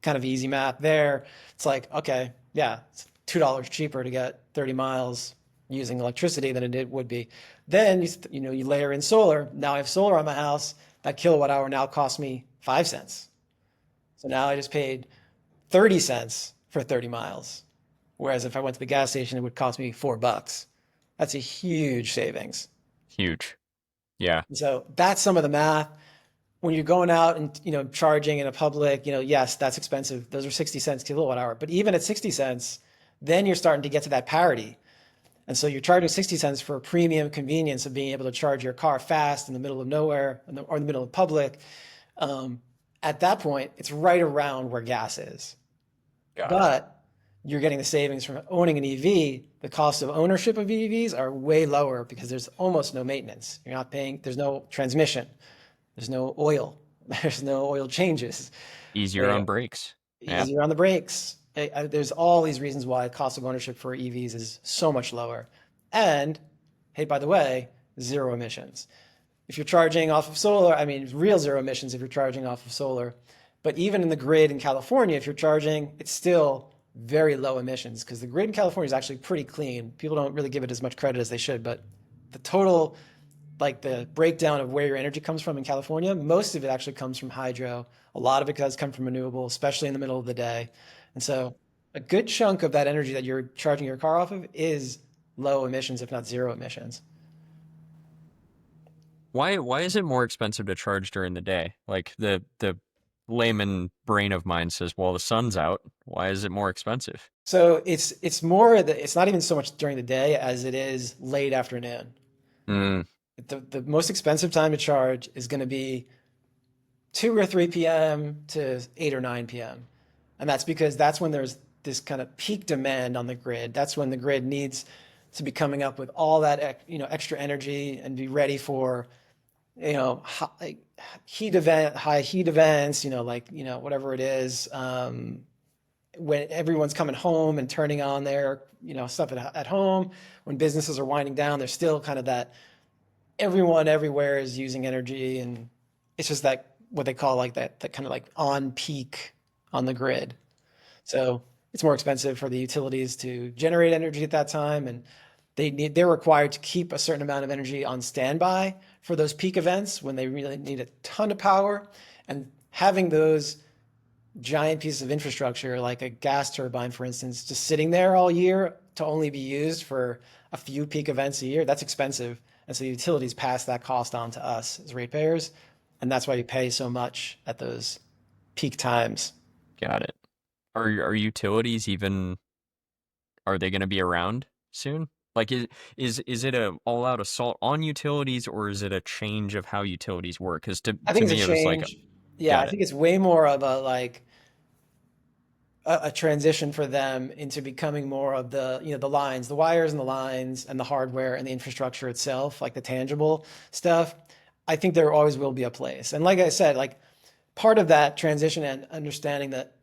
Kind of easy math there. It's like, okay, yeah, it's $2 cheaper to get 30 miles using electricity than it would be. Then you layer in solar. Now I have solar on my house. That kilowatt hour now costs me 5 cents. So now I just paid 30 cents for 30 miles. Whereas if I went to the gas station, it would cost me $4. That's a huge savings. Huge. Yeah. So that's some of the math. When you're going out and charging in a public, yes, that's expensive. Those are 60 cents kilowatt hour. But even at 60 cents, then you're starting to get to that parity. And so you're charging 60 cents for a premium convenience of being able to charge your car fast in the middle of nowhere or in the middle of public. At that point, it's right around where gas is. But you're getting the savings from owning an EV. The cost of ownership of EVs are way lower because there's almost no maintenance. You're not paying, there's no transmission, there's no oil, there's no oil changes. Easier on brakes. Yeah. Easier on the brakes. There's all these reasons why cost of ownership for EVs is so much lower. And, hey, by the way, zero emissions. If you're charging off of solar, I mean, real zero emissions if you're charging off of solar. But even in the grid in California, if you're charging, it's still very low emissions because the grid in California is actually pretty clean. People don't really give it as much credit as they should, but the total, like the breakdown of where your energy comes from in California, most of it actually comes from hydro. A lot of it does come from renewable, especially in the middle of the day. And so a good chunk of that energy that you're charging your car off of is low emissions, if not zero emissions. Why is it more expensive to charge during the day? Like the layman brain of mine says, well, the sun's out. Why is it more expensive? So it's more that it's not even so much during the day as it is late afternoon. Mm, The most expensive time to charge is going to be 2 or 3 p.m. to 8 or 9 p.m. And that's because that's when there's this kind of peak demand on the grid. That's when the grid needs to be coming up with all that extra energy and be ready for high heat events, whatever it is, when everyone's coming home and turning on their stuff at home. When businesses are winding down, there's still kind of that everyone everywhere is using energy, and it's just that what they call like that kind of like on peak on the grid. So it's more expensive for the utilities to generate energy at that time, and they're required to keep a certain amount of energy on standby for those peak events when they really need a ton of power. And having those giant pieces of infrastructure, like a gas turbine, for instance, just sitting there all year to only be used for a few peak events a year, that's expensive. And so utilities pass that cost on to us as ratepayers. And that's why you pay so much at those peak times. got it. Are utilities even, are they going to be around soon? Like, is it a all out assault on utilities, or is it a change of how utilities work? Because I to think it's me, a it was like, change. Yeah, I got it. think it's way more of a like a transition for them into becoming more of the, the lines, the wires and the lines and the hardware and the infrastructure itself, like the tangible stuff. I think there always will be a place. And like I said, like part of that transition and understanding that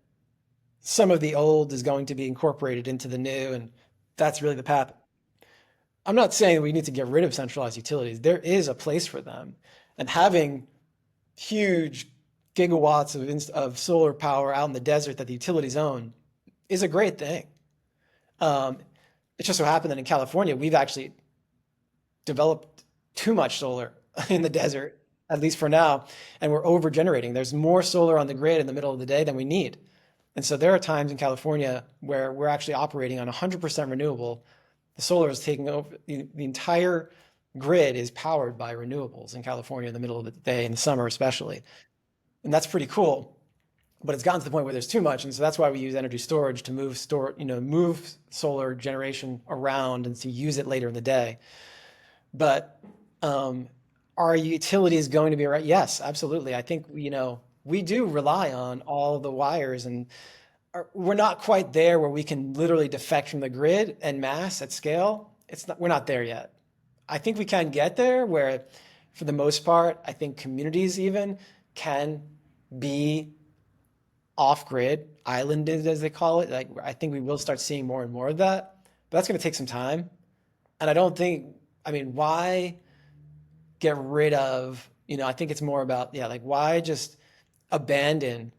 some of the old is going to be incorporated into the new, and that's really the path. I'm not saying we need to get rid of centralized utilities. There is a place for them. And having huge gigawatts of solar power out in the desert that the utilities own is a great thing. Um, it just so happened that in California, we've actually developed too much solar in the desert, at least for now, and we're over generating. There's more solar on the grid in the middle of the day than we need. And so there are times in California where we're actually operating on 100% renewable. The solar is taking over, the entire grid is powered by renewables in California in the middle of the day, in the summer especially. And that's pretty cool. But it's gotten to the point where there's too much, and so that's why we use energy storage to move solar generation around and to use it later in the day. But are utilities going to be right? Yes, absolutely. I think we do rely on all the wires, and we're not quite there where we can literally defect from the grid en masse at scale. We're not there yet. I think we can get there where, for the most part, I think communities even can be off-grid, islanded as they call it. Like I think we will start seeing more and more of that, but that's going to take some time. And I don't think, I mean, why get rid of, I think it's more about, yeah, like why just abandon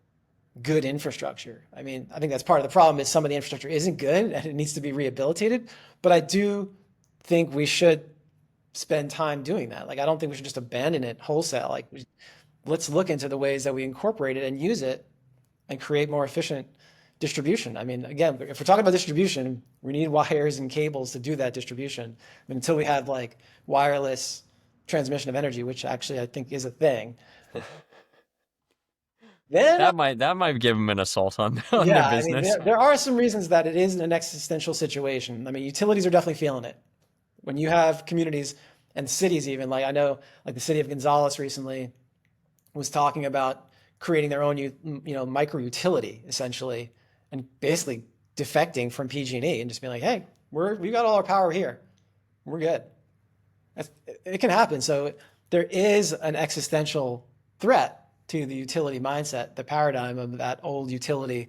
good infrastructure? I mean, I think that's part of the problem is some of the infrastructure isn't good and it needs to be rehabilitated. But I do think we should spend time doing that. Like, I don't think we should just abandon it wholesale. Like, let's look into the ways that we incorporate it and use it and create more efficient distribution. I mean, again, if we're talking about distribution, we need wires and cables to do that distribution. I mean, until we have like wireless transmission of energy, which actually I think is a thing, then That might give them an assault on on their yeah, I mean, business. there are some reasons that it is an existential situation. I mean, utilities are definitely feeling it. When you have communities and cities, even like I know, like the city of Gonzales recently was talking about creating their own, micro utility essentially, and basically defecting from PG&E and just being like, hey, we got all our power here, we're good. It can happen. So there is an existential threat to the utility mindset, the paradigm of that old utility,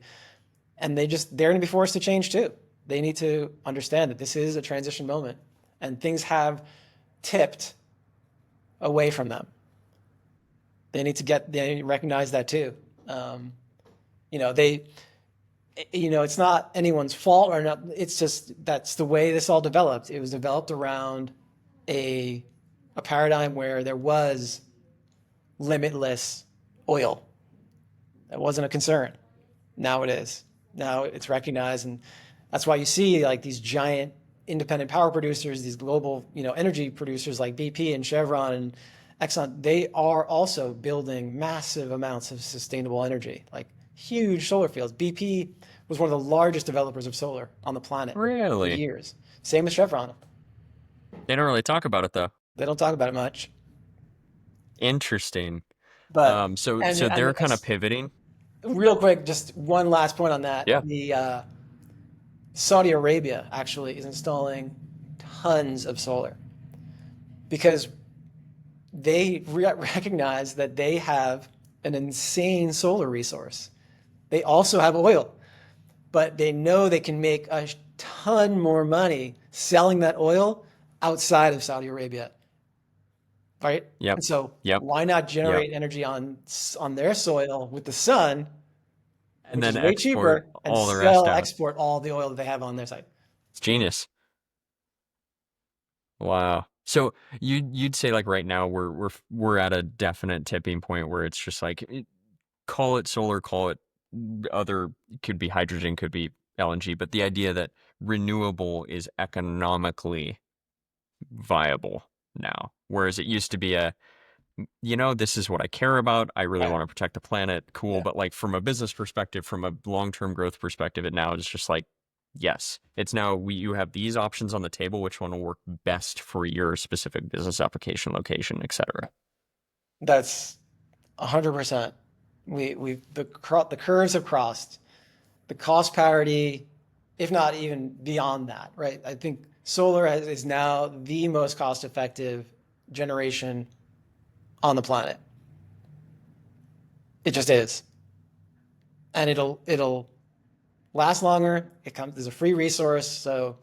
and they're going to be forced to change too. They need to understand that this is a transition moment, and things have tipped away from them. They need to recognize that too. They, it's not anyone's fault or not. It's just that's the way this all developed. It was developed around a paradigm where there was limitless oil. That wasn't a concern. Now it is. Now it's recognized, and that's why you see like these giant independent power producers, these global, energy producers like BP and Chevron and Exxon. They are also building massive amounts of sustainable energy, like huge solar fields. BP was one of the largest developers of solar on the planet for Really? years. Same with Chevron. They don't really talk about it though. They don't talk about it much, Interesting. but So they're kind of pivoting. real quick, just one last point on that. Yeah. The Saudi Arabia actually is installing tons of solar because they recognize that they have an insane solar resource. They also have oil, but they know they can make a ton more money selling that oil outside of Saudi Arabia, right? Yep. And so Yep. why not Yep. generate energy on their soil with the sun, And which then is way export cheaper, and all the rest out. export all the oil that they have on their site? It's genius. Wow. So you'd say like right now we're at a definite tipping point where it's just like call it solar, call it other, could be hydrogen, could be LNG, but the idea that renewable is economically viable now, whereas it used to be this is what I care about. I really Yeah, want to protect the planet. Cool. yeah. But like from a business perspective, from a long-term growth perspective, it now is just like yes, it's now you have these options on the table. Which one will work best for your specific business application, location, etc. That's 100%. The curves have crossed. The cost parity, if not even beyond that, right? I think is now the most cost-effective generation on the planet. It just is, and it'll last longer. It comes as a free resource, so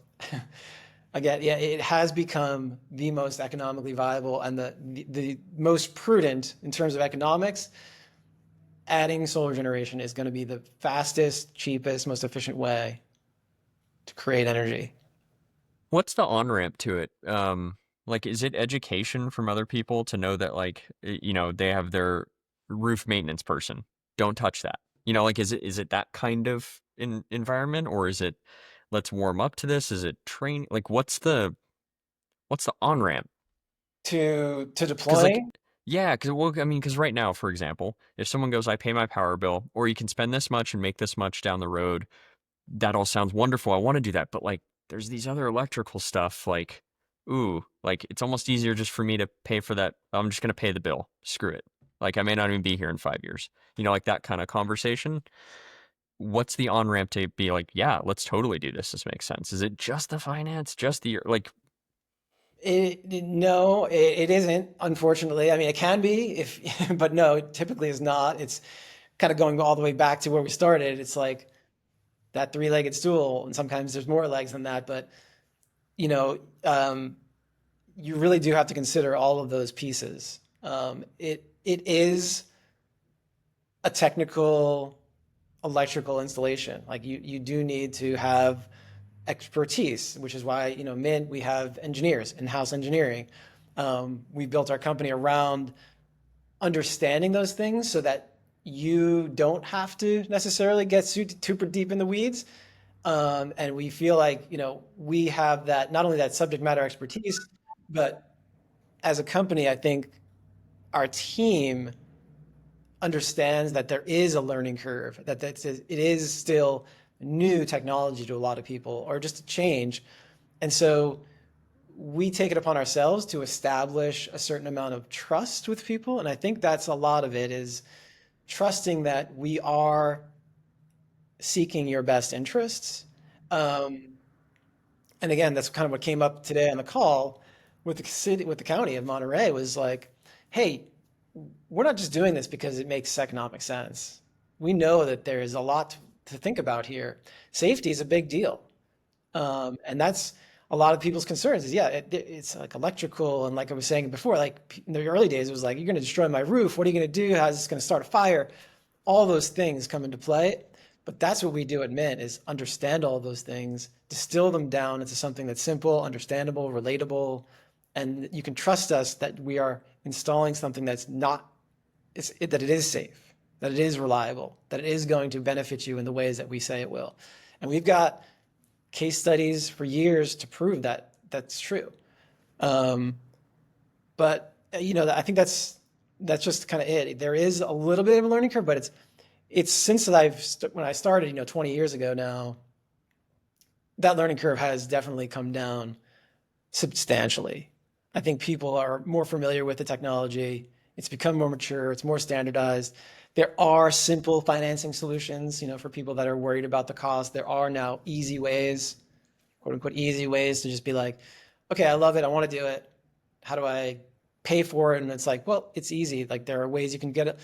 again, yeah, it has become the most economically viable and the most prudent in terms of economics. Adding solar generation is going to be the fastest, cheapest, most efficient way to create energy. What's the on ramp to it? Like, is it education from other people to know that, like, they have their roof maintenance person? Don't touch that. Like, is it that kind of environment, or is it let's warm up to this? Is it train? Like, what's the on ramp? To Because like, deploying. yeah, because well, I mean, because right now, for example, if someone goes, I pay my power bill, or you can spend this much and make this much down the road, that all sounds wonderful. I want to do that, but like there's these other electrical stuff like ooh, like it's almost easier just for me to pay for that. I'm just going to pay the bill. Screw it. Like I may not even be here in 5 years. Like that kind of conversation. What's the on-ramp to be like, yeah, let's totally do this. This makes sense. Is it just the finance, just the like No, it isn't, unfortunately. I mean, it can be if, but no, it typically is not. It's kind of going all the way back to where we started. It's like that three-legged stool, and sometimes there's more legs than that. But you know, um, you really do have to consider all of those pieces. It is a technical electrical installation. Like you do need to have expertise, which is why, MYNT, we have engineers, in-house engineering. We built our company around understanding those things so that you don't have to necessarily get super deep in the weeds. And we feel like, we have that, not only that subject matter expertise, but as a company, I think our team understands that there is a learning curve, it is still new technology to a lot of people, or just a change. And so we take it upon ourselves to establish a certain amount of trust with people. And I think that's a lot of it, is trusting that we are seeking your best interests. Um, and again, that's kind of what came up today on the call with the county of Monterey, was like, hey, we're not just doing this because it makes economic sense. We know that there is a lot to think about here. Safety is a big deal. And that's a lot of people's concerns, is, yeah, it's like electrical. And like I was saying before, like in the early days, it was like, you're going to destroy my roof. What are you going to do? How's this going to start a fire? All those things come into play. But that's what we do at Mint, is understand all those things, distill them down into something that's simple, understandable, relatable, and you can trust us that we are installing something that's not, that it is safe, that it is reliable, that it is going to benefit you in the ways that we say it will. And we've got case studies for years to prove that that's true. Um, but I think that's just kind of it. There is a little bit of a learning curve, but it's since when I started, 20 years ago now, that learning curve has definitely come down substantially. I think people are more familiar with the technology. It's become more mature. It's more standardized. There are simple financing solutions, for people that are worried about the cost. There are now easy ways, quote unquote, easy ways to just be like, okay, I love it. I want to do it. How do I pay for it? And it's like, well, it's easy. Like, there are ways you can get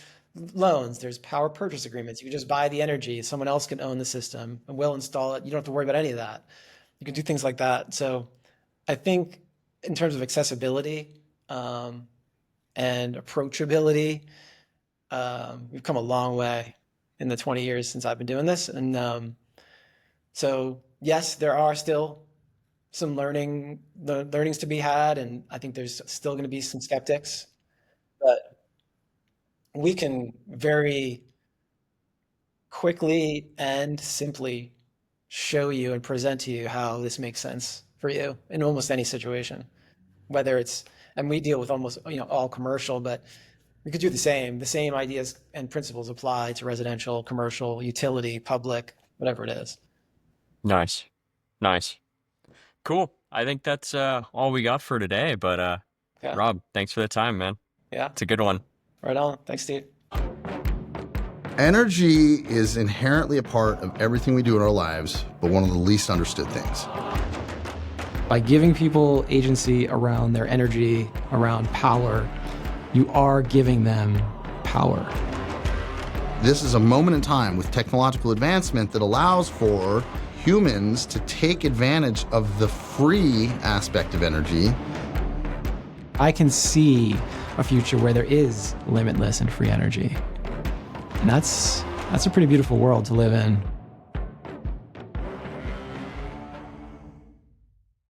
loans. There's power purchase agreements. You can just buy the energy. Someone else can own the system and will install it. You don't have to worry about any of that. You can do things like that. So I think in terms of accessibility, and approachability, we've come a long way in the 20 years since I've been doing this. And so, yes, there are still some learnings to be had, and I think there's still going to be some skeptics, but we can very quickly and simply show you and present to you how this makes sense for you in almost any situation. Whether it's, and we deal with almost, all commercial, but we could do the same ideas and principles apply to residential, commercial, utility, public, whatever it is. nice? Nice. Cool. I think that's all we got for today. But Yeah. Rob, thanks for the time, man. Yeah. It's a good one. Right on. Thanks, Steve. Energy is inherently a part of everything we do in our lives, but one of the least understood things. By giving people agency around their energy, around power, you are giving them power. This is a moment in time with technological advancement that allows for humans to take advantage of the free aspect of energy. I can see a future where there is limitless and free energy. And that's a pretty beautiful world to live in.